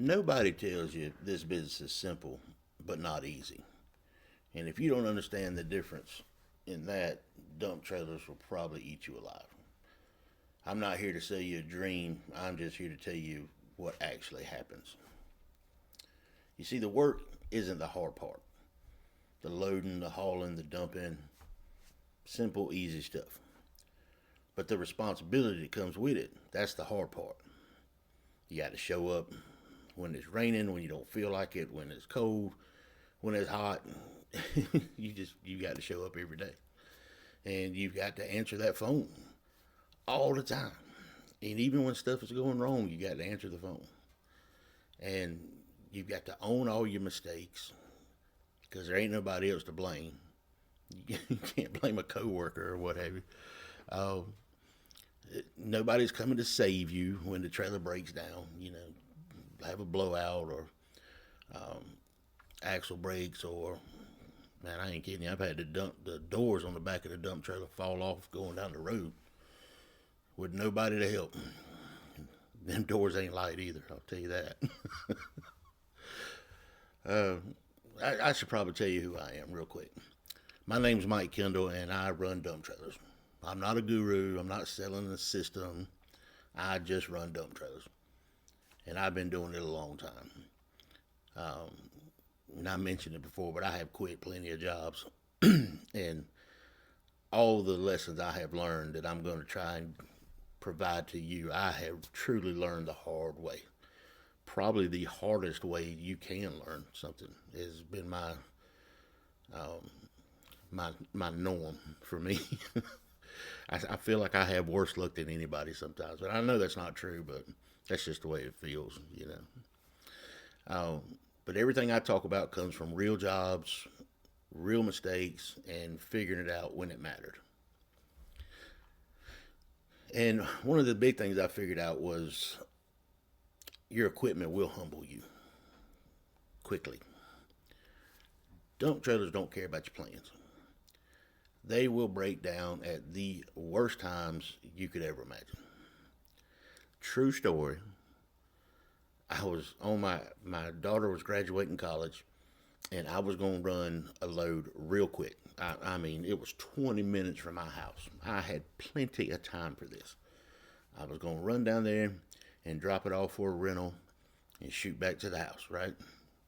Nobody tells you this business is simple, but not easy. And if you don't understand the difference in that, dump trailers will probably eat you alive. I'm not here to sell you a dream, I'm just here to tell you what actually happens. You see, the work isn't the hard part. The loading, the hauling, the dumping, simple, easy stuff. But the responsibility that comes with it, that's the hard part. You got to show up when it's raining, when you don't feel like it, when it's cold, when it's hot. You got to show up every day. And you've got to answer that phone all the time. And even when stuff is going wrong, you got to answer the phone. And you've got to own all your mistakes because there ain't nobody else to blame. You can't blame a coworker or what have you. Uh, Nobody's coming to save you when the trailer breaks down. Have a blowout or um, axle breaks or, man, I ain't kidding you. I've had the doors on the back of the dump trailer fall off going down the road with nobody to help. Them doors ain't light either, I'll tell you that. uh, I should probably tell you who I am real quick. My name's Mike Kendall, and I run dump trailers. I'm not a guru. I'm not selling a system. I just run dump trailers. And I've been doing it a long time. And I mentioned it before, but I have quit plenty of jobs. And all the lessons I have learned that I'm going to try and provide to you, I have truly learned the hard way. Probably the hardest way you can learn something has been my norm for me. I feel like I have worse luck than anybody sometimes, but I know that's not true. But that's just the way it feels. But everything I talk about comes from real jobs, real mistakes, and figuring it out when it mattered. And one of the big things I figured out was your equipment will humble you quickly. Dump trailers don't care about your plans. They will break down at the worst times you could ever imagine. True story. I was on my daughter was graduating college, and I was going to run a load real quick. I mean, it was 20 minutes from my house. I had plenty of time for this. I was going to run down there and drop it off for a rental and shoot back to the house, right?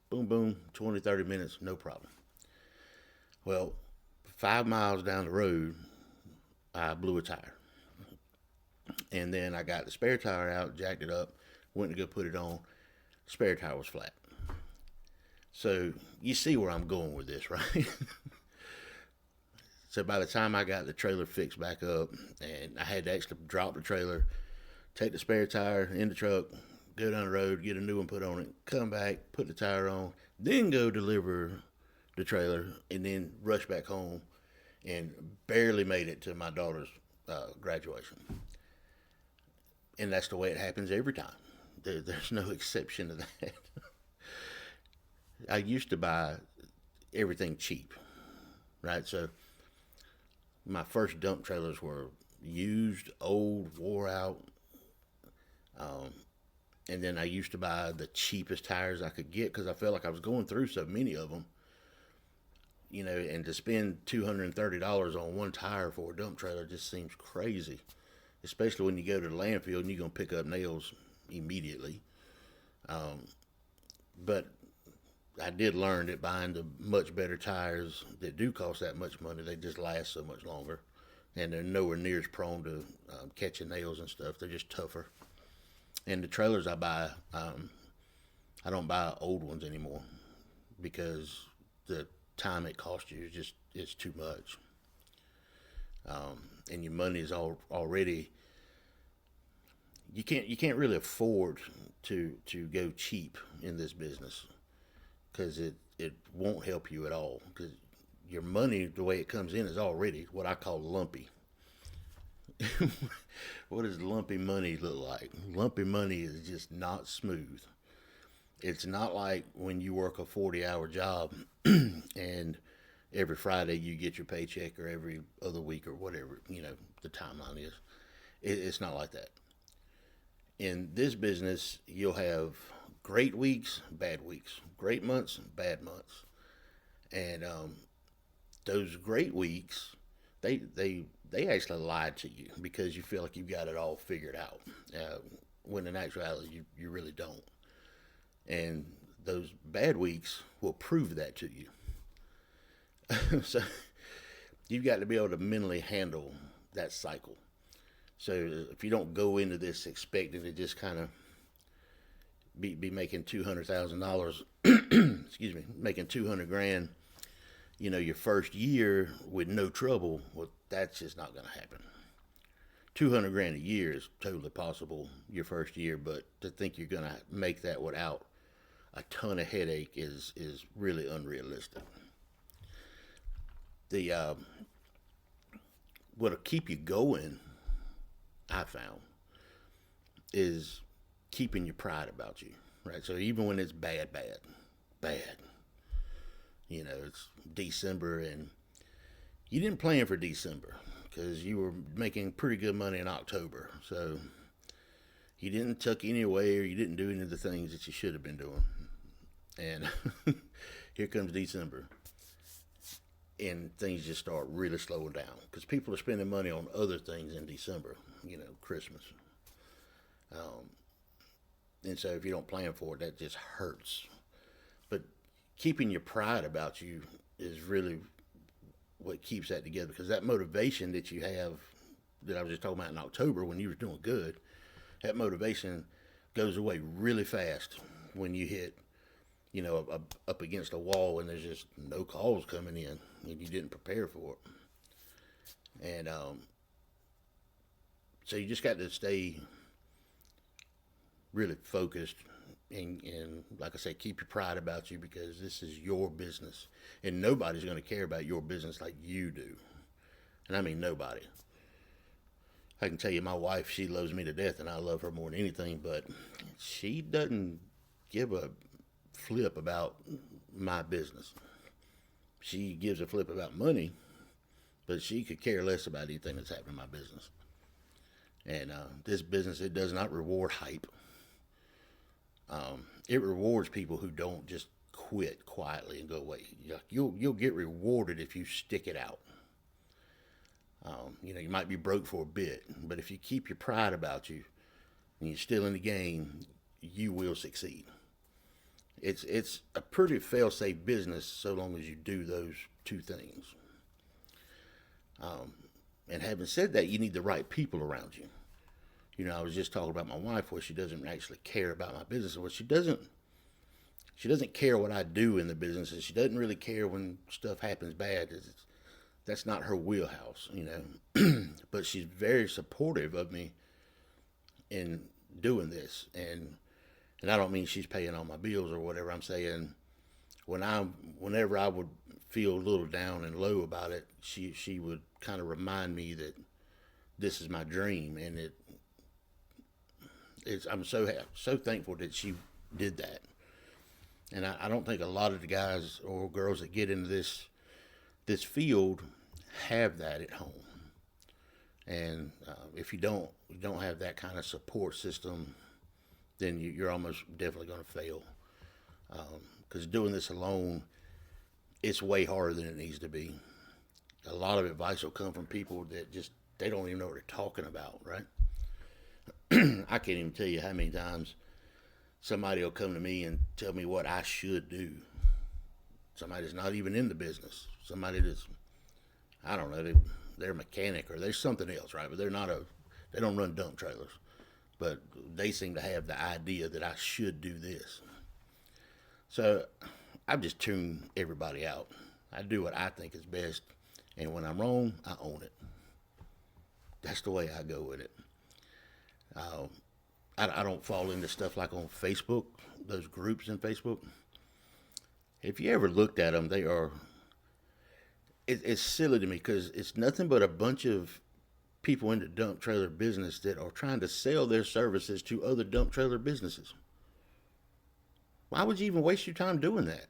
Boom, boom, 20, 30 minutes, no problem. Well, 5 miles down the road, I blew a tire. And then I got the spare tire out, jacked it up, went to go put it on. Spare tire was flat. So you see where I'm going with this, right? So by the time I got the trailer fixed back up, and I had to actually drop the trailer, take the spare tire in the truck, go down the road, get a new one put on it, come back, put the tire on, then go deliver the trailer, and then rush back home, and barely made it to my daughter's graduation. And that's the way it happens every time. There's no exception to that. I used to buy everything cheap, right? So my first dump trailers were used, old, wore out. And then I used to buy the cheapest tires I could get because I felt like I was going through so many of them. And to spend $230 on one tire for a dump trailer just seems crazy, especially when you go to the landfill and you're going to pick up nails immediately. But I did learn that buying the much better tires that do cost that much money, they just last so much longer. And they're nowhere near as prone to catching nails and stuff. They're just tougher. And the trailers I buy, I don't buy old ones anymore because the time it costs you is too much. And your money is already, you can't really afford to go cheap in this business because it won't help you at all, because your money, the way it comes in, is already what I call lumpy. What does lumpy money look like? Lumpy money is just not smooth. It's not like when you work a 40-hour job and every Friday you get your paycheck, or every other week, or whatever, the timeline is. It's not like that. In this business, you'll have great weeks, bad weeks, great months, bad months, and those great weeks, they actually lie to you because you feel like you've got it all figured out, when in actuality you really don't. And those bad weeks will prove that to you. So you've got to be able to mentally handle that cycle. So if you don't go into this expecting to just kind of be making $200,000, excuse me, making 200 grand, your first year with no trouble, well, that's just not going to happen. 200 grand a year is totally possible your first year, but to think you're going to make that without a ton of headache is really unrealistic. The what'll keep you going, I found, is keeping your pride about you, right? So even when it's bad, it's December and you didn't plan for December because you were making pretty good money in October. So you didn't tuck any away or you didn't do any of the things that you should have been doing. And here comes December. And things just start really slowing down because people are spending money on other things in December, Christmas. And so if you don't plan for it, that just hurts. But keeping your pride about you is really what keeps that together, because that motivation that you have that I was just talking about in October when you were doing good, that motivation goes away really fast when you hit, up against a wall and there's just no calls coming in and you didn't prepare for it. And so you just got to stay really focused and like I say, keep your pride about you, because this is your business and nobody's going to care about your business like you do. And I mean nobody. I can tell you my wife, she loves me to death and I love her more than anything, but she doesn't give a flip about my business. She gives a flip about money, but she could care less about anything that's happening in my business. And this business, it does not reward hype. It rewards people who don't just quit quietly and go away. You'll get rewarded if you stick it out. You might be broke for a bit, but if you keep your pride about you and you're still in the game, you will succeed. It's a pretty fail-safe business so long as you do those two things. And having said that, you need the right people around you. I was just talking about my wife, where she doesn't actually care about my business. Well, she doesn't care what I do in the business, and she doesn't really care when stuff happens bad. That's not her wheelhouse, But she's very supportive of me in doing this, and I don't mean she's paying all my bills or whatever. I'm saying whenever I would feel a little down and low about it, she would kind of remind me that this is my dream, and I'm so thankful that she did that. And I don't think a lot of the guys or girls that get into this field have that at home. And if you don't have that kind of support system, then you're almost definitely going to fail. Because doing this alone, it's way harder than it needs to be. A lot of advice will come from people that they don't even know what they're talking about, right? I can't even tell you how many times somebody will come to me and tell me what I should do. Somebody that's not even in the business. Somebody that's, I don't know, they're a mechanic or they're something else, right? But they don't run dump trailers. But they seem to have the idea that I should do this. So I've just tuned everybody out. I do what I think is best. And when I'm wrong, I own it. That's the way I go with it. I don't fall into stuff like on Facebook, those groups in Facebook. If you ever looked at them, it's silly to me because it's nothing but a bunch of people in the dump trailer business that are trying to sell their services to other dump trailer businesses. Why would you even waste your time doing that?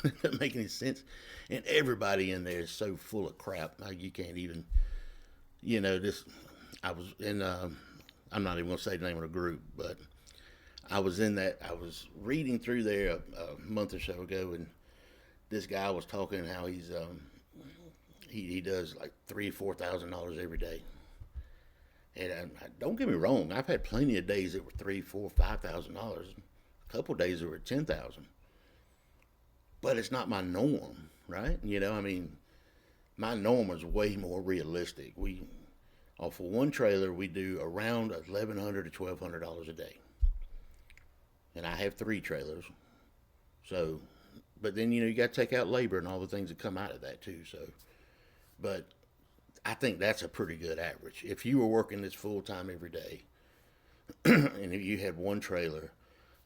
It doesn't make any sense. And everybody in there is so full of crap. Like you can't even, I was in, I'm not even going to say the name of the group, but I was reading through there a month or so ago, and this guy was talking how he does like $3,000 to $4,000 every day. And don't get me wrong, I've had plenty of days that were $3,000, $4,000, $5,000. A couple of days that were 10,000. But it's not my norm, right? I mean, my norm is way more realistic. For one trailer, we do around $1,100 to $1,200 a day, and I have 3 trailers. So, but then you got to take out labor and all the things that come out of that too. So, but I think that's a pretty good average. If you were working this full time every day, and if you had one trailer,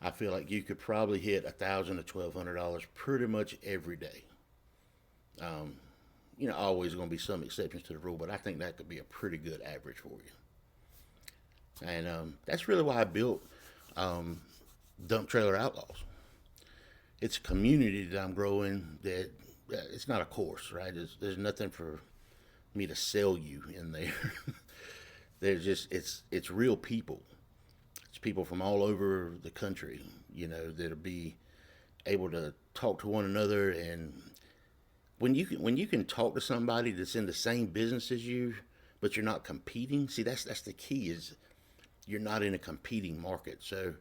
I feel like you could probably hit $1,000 to $1,200 pretty much every day. Always going to be some exceptions to the rule, but I think that could be a pretty good average for you. And that's really why I built Dump Trailer Outlaws. It's a community that I'm growing. That it's not a course, right? There's nothing for me to sell you in there. There's just it's real people. It's people from all over the country, that'll be able to talk to one another. And when you can talk to somebody that's in the same business as you, but you're not competing. See, that's the key, is you're not in a competing market. So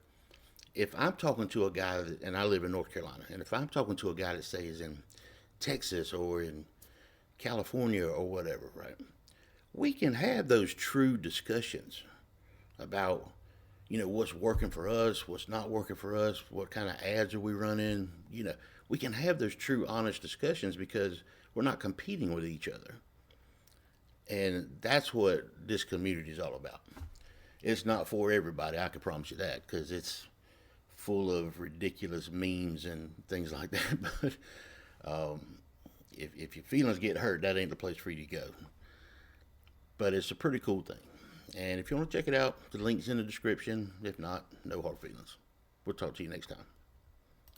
if I'm talking to a guy and I live in North Carolina, and if I'm talking to a guy that say is in Texas or in California or whatever, right? We can have those true discussions about, what's working for us, what's not working for us, what kind of ads are we running. We can have those true, honest discussions because we're not competing with each other. And that's what this community is all about. It's not for everybody, I can promise you that, because it's full of ridiculous memes and things like that. But if your feelings get hurt, that ain't the place for you to go. But it's a pretty cool thing. And if you want to check it out, the link's in the description. If not, no hard feelings. We'll talk to you next time.